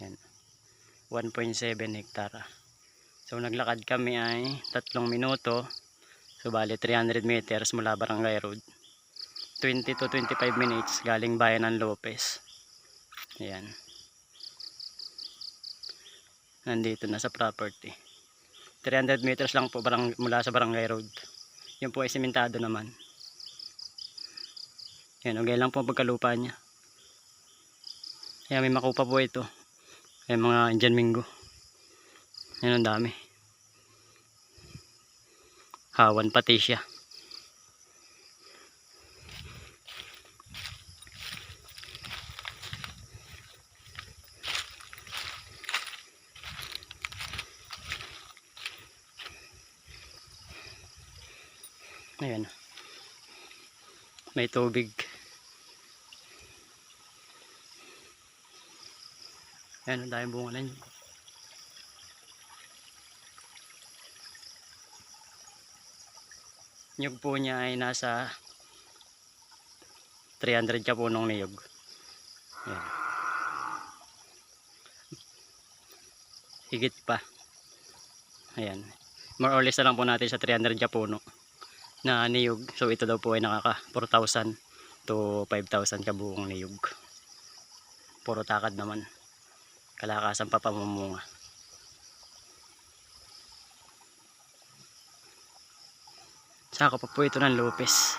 Yan. 1.7 hektara. So naglakad kami ay 3 minuto. So bali 300 meters mula Barangay Road. 20 to 25 minutes galing bayan ng Lopez. Ayan. Nandito na sa property. 300 meters lang po mula sa Barangay Road. Yun po ay simentado naman. Yan, okay lang po ang pagkalupa niya. Kaya may makupa po ito. Ay mga Indian Mingo. Yan ang dami. Hawan pati siya. Ayan. May tubig. Ayan, ang daming bunga na yun. Nyug po niya ay nasa 300 ka punong niyog. Ayan. Higit pa. Ayan. More or less na lang po natin sa 300 ka puno na niyog. So ito daw po ay nakaka 4,000 to 5,000 ka buong niyog. Puro takad naman. Kalakasan pa pamumunga. Saka pa po ito ng Lopez.